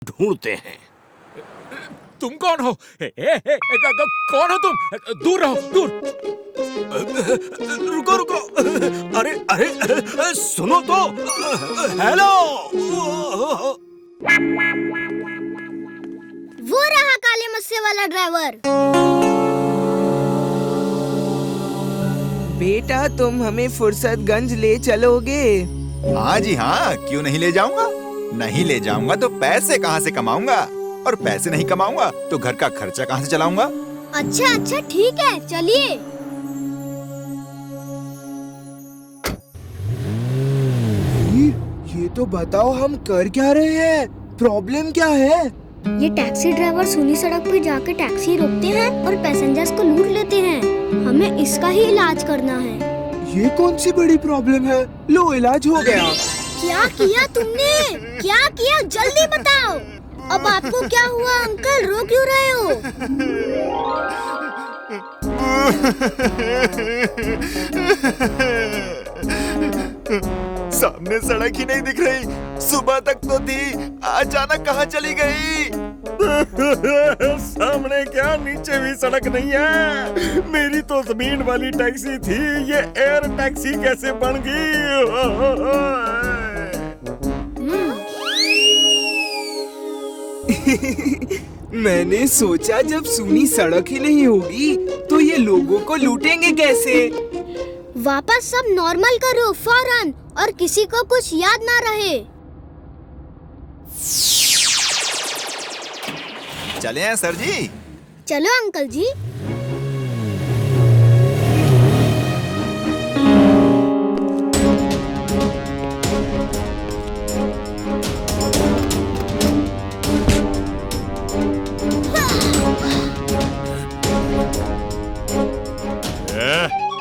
ढूंढते हैं। तुम कौन हो? कौन हो तुम? दूर रहो, दूर। रुको रुको, अरे अरे सुनो तो, हेलो। वो रहा काले मस्से वाला ड्राइवर। बेटा तुम हमें फुर्सतगंज ले चलोगे? हाँ जी हाँ, क्यों नहीं ले जाऊंगा। नहीं ले जाऊंगा तो पैसे कहाँ से कमाऊंगा, और पैसे नहीं कमाऊंगा तो घर का खर्चा कहाँ से चलाऊंगा। अच्छा अच्छा ठीक है, चलिए। ये तो बताओ हम कर क्या रहे हैं? प्रॉब्लम क्या है? ये टैक्सी ड्राइवर सुनी सड़क पे जाकर टैक्सी रोकते हैं और पैसेंजर्स को लूट लेते हैं। हमें इसका ही इलाज करना है। ये कौन सी बड़ी प्रॉब्लम है? लो इलाज हो गया। क्या किया तुमने? क्या किया? जल्दी बताओ। अब आपको क्या हुआ अंकल? रो क्यों रहे हो? सामने सड़क ही नहीं दिख रही। सुबह तक तो थी, अचानक कहाँ चली गई? सामने क्या, नीचे भी सड़क नहीं है। मेरी तो जमीन वाली टैक्सी थी, ये एयर टैक्सी कैसे बन गई? मैंने सोचा जब सुनी सड़क ही नहीं होगी तो ये लोगों को लूटेंगे कैसे? वापस सब नॉर्मल करो फौरन, और किसी को कुछ याद ना रहे। चले हैं सर जी। चलो अंकल जी।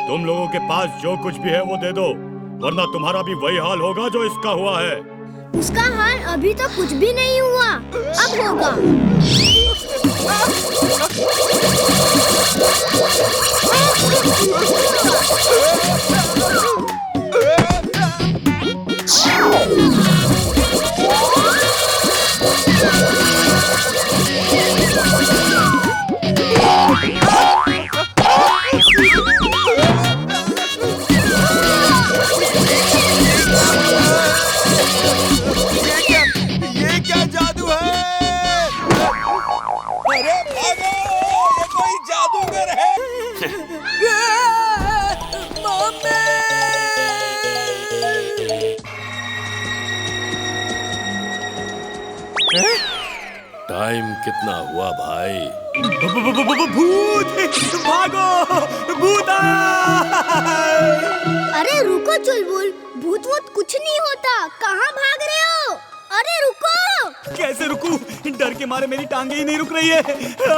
तुम लोगों के पास जो कुछ भी है वो दे दो, वरना तुम्हारा भी वही हाल होगा जो इसका हुआ है। उसका हाल अभी तो कुछ भी नहीं हुआ, अब होगा। ये क्या जादू है? अरे भागो, ये कोई जादूगर है। टाइम कितना हुआ भाई? भूत! भागो! भूत आया! अरे रुको चुलबुल, भूत वूत कुछ नहीं होता। कहाँ भाग रहे हो? अरे रुको! कैसे रुकूं? डर के मारे मेरी टांगे ही नहीं रुक रही है।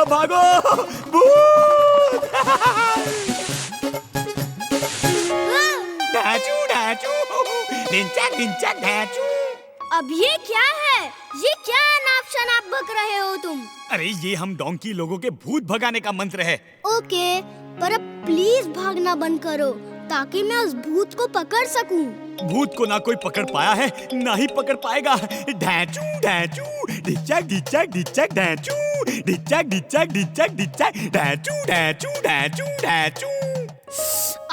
भागो! भूत! ढांचू ढांचू, ढिंचक ढिंचक ढांचू। अब ये क्या है? ये क्या अनाप शनाप बक रहे हो तुम? अरे ये हम डोंकी लोगों के भूत भगाने का मंत्र है। ओके, पर अब प्लीज भागना बंद करो ताकि मैं उस भूत को पकड़ सकूं। भूत को ना कोई पकड़ पाया है, ना ही पकड़ पाएगा। ढांचू ढांचू, ढिंचक ढिंचक ढिंचक ढांचू, ढिंचक ढिंचक ढिंचक ढिंचक ढांचू ढांचू ढांचू ढांचू।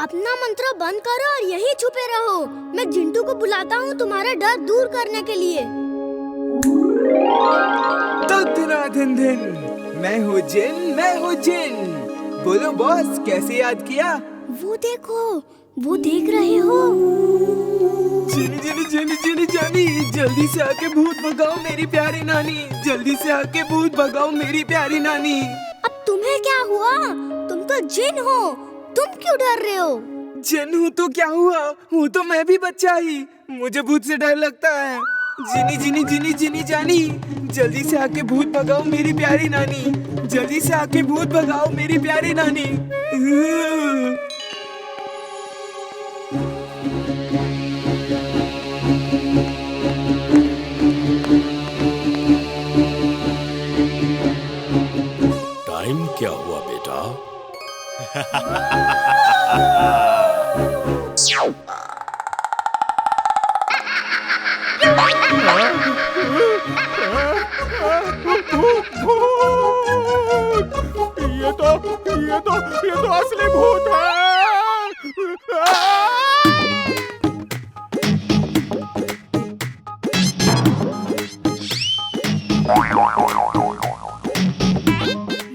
अपना मंत्र बंद करो और यहीं छुपे रहो। मैं जिंटू को बुलाता हूँ तुम्हारा डर दूर करने के लिए। दिन दिन मैं हूँ जिन। बोलो बॉस, कैसे याद किया? वो देखो, वो देख रहे हो? जानी, जल्दी से आके भूत भगाओ मेरी प्यारी नानी। जल्दी से आके भूत भगाओ मेरी प्यारी नानी। अब तुम्हें क्या हुआ? तुम तो जिन हो, तुम क्यों डर रहे हो? जिन हूँ तो क्या हुआ, हूँ तो मैं भी बच्चा ही। मुझे भूत से डर लगता है। जिनी जानी, जल्दी से आके भूत भगाओ मेरी प्यारी नानी। जल्दी से आके भूत भगाओ मेरी प्यारी नानी। टाइम क्या हुआ बेटा? असली भूत है।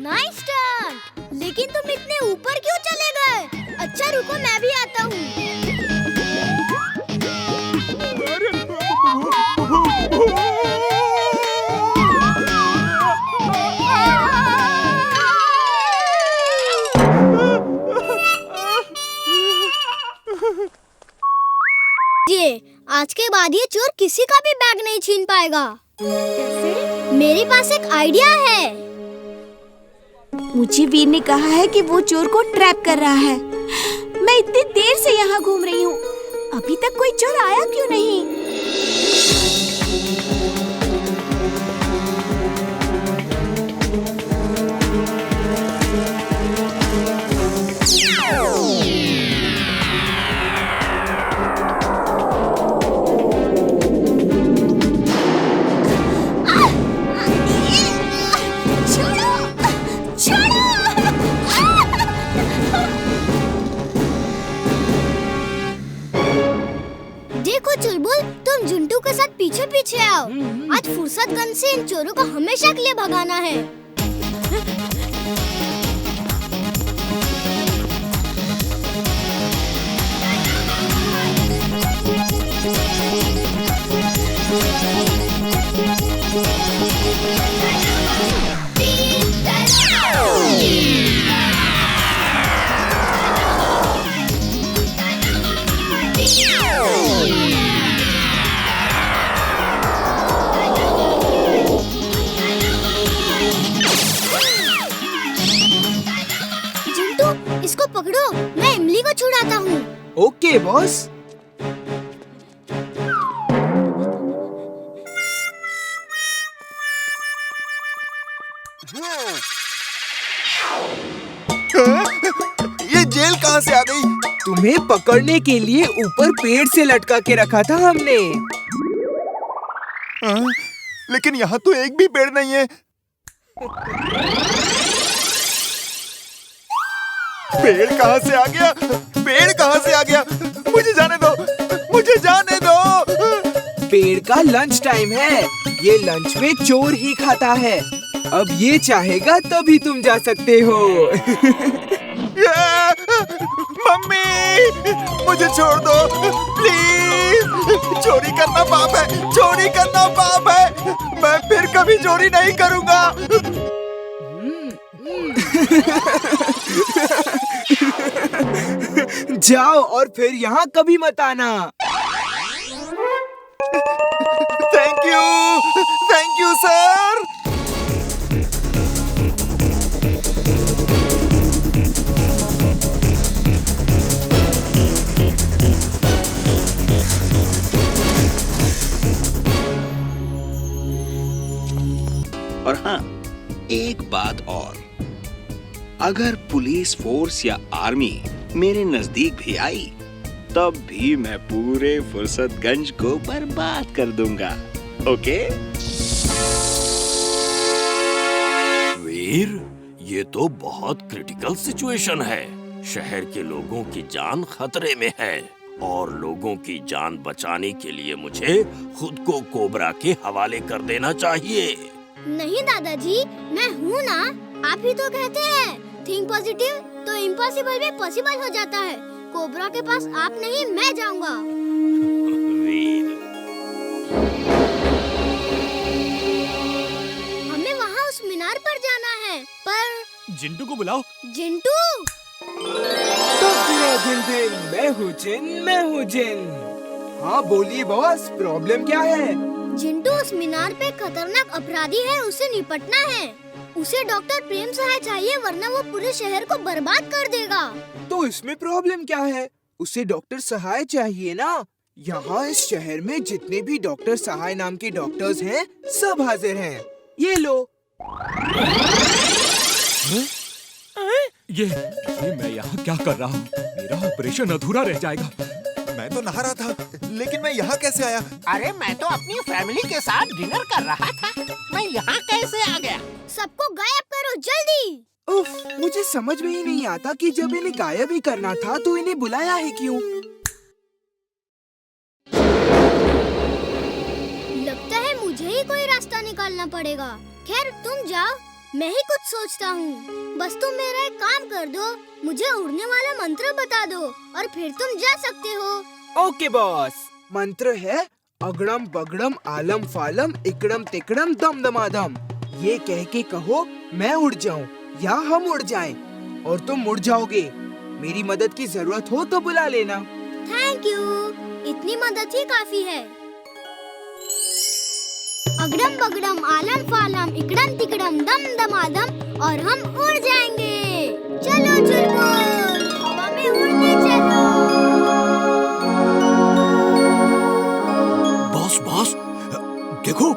Nice start. लेकिन तुम इतने ऊपर क्यों चले गए? अच्छा रुको, मैं भी आता हूँ। ये आज के बाद ये चोर किसी का भी बैग नहीं छीन पाएगा। कैसे? मेरे पास एक आइडिया है। मुझे वीर ने कहा है कि वो चोर को ट्रैप कर रहा है। मैं इतनी देर से यहाँ घूम रही हूँ, अभी तक कोई चोर आया क्यों नहीं? देखो चुलबुल, तुम जुंटू के साथ पीछे पीछे आओ। आज फुर्सतगंज से इन चोरों को हमेशा के लिए भगाना है। इसको पकड़ो, मैं इमली को छुड़ाता हूँ। Okay boss. ये जेल कहाँ से आ गई? तुम्हें पकड़ने के लिए ऊपर पेड़ से लटका के रखा था हमने। लेकिन यहाँ तो एक भी पेड़ नहीं है। पेड़ कहाँ से आ गया? पेड़ कहाँ से आ गया? मुझे जाने दो, मुझे जाने दो। पेड़ का लंच टाइम है, ये लंच में चोर ही खाता है। अब ये चाहेगा तभी तुम जा सकते हो। मम्मी, मुझे छोड़ दो प्लीज। चोरी करना पाप है, चोरी करना पाप है। मैं फिर कभी चोरी नहीं करूँगा। जाओ और फिर यहाँ कभी मत आना। Thank you sir. और हाँ, एक बात और, अगर पुलिस फोर्स या आर्मी मेरे नजदीक भी आई, तब भी मैं पूरे फुर्सतगंज को बर्बाद कर दूंगा। ओके? वीर, ये तो बहुत क्रिटिकल सिचुएशन है। शहर के लोगों की जान खतरे में है और लोगों की जान बचाने के लिए मुझे खुद को कोबरा के हवाले कर देना चाहिए। नहीं दादाजी, मैं हूँ ना। आप ही तो कहते हैं थिंक पॉजिटिव तो इम्पॉसिबल भी पॉसिबल हो जाता है। कोबरा के पास आप नहीं, मैं जाऊंगा। वीर, हमें वहाँ उस मीनार पर जाना है, पर जिंटू को बुलाओ। जिंटू। मैं हूँ जिन, मैं हूँ जिन। हाँ बोलिए बॉस, प्रॉब्लम क्या है? जिंटू, उस मीनार पे खतरनाक अपराधी है, उसे निपटना है। उसे डॉक्टर प्रेम सहाय चाहिए, वरना वो पूरे शहर को बर्बाद कर देगा। तो इसमें प्रॉब्लम क्या है? उसे डॉक्टर सहाय चाहिए ना। यहाँ इस शहर में जितने भी डॉक्टर सहाय नाम के डॉक्टर्स हैं, सब हाजिर हैं। ये लो। ये मैं यहाँ क्या कर रहा हूँ? मेरा ऑपरेशन अधूरा रह जाएगा। मैं तो नहा रहा था, लेकिन मैं यहाँ कैसे आया? अरे मैं तो अपनी फैमिली के साथ डिनर कर रहा था। मैं यहाँ कैसे आ गया? सबको गायब करो जल्दी। उफ, मुझे समझ में ही नहीं आता कि जब इन्हें गायब ही करना था तो इन्हें बुलाया है क्यों? लगता है मुझे ही कोई रास्ता निकालना पड़ेगा। खैर तुम जाओ, मैं ही कुछ सोचता हूँ। बस तुम मेरा एक काम कर दो, मुझे उड़ने वाला मंत्र बता दो और फिर तुम जा सकते हो। Okay boss. मंत्र है अगड़म बगड़म आलम फालम इकड़म तिकड़म दम दमादम। ये कह के कहो मैं उड़ जाऊं या हम उड़ जाएं और तुम उड़ जाओगे। मेरी मदद की जरूरत हो तो बुला लेना। थैंक यू, इतनी मदद ही काफी है। अगड़म बगड़म आलम फालम इकड़म तिकड़म दम दमादम और हम उड़ जाएंगे। चलो चुलबुल, हवा में उड़ने चलो। बॉस बॉस, देखो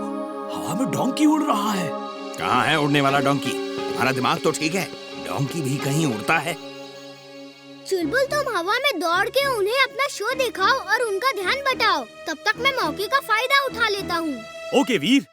हवा में डोंकी उड़ रहा है। कहाँ है उड़ने वाला डोंकी? हमारा दिमाग तो ठीक है, डोंकी भी कहीं उड़ता है। चुलबुल तुम हवा में दौड़ के उन्हें अपना शो दिखाओ और उनका ध्यान बटाओ। तब तक मैं मौके का फायदा उठा लेता हूँ। ओके वीर।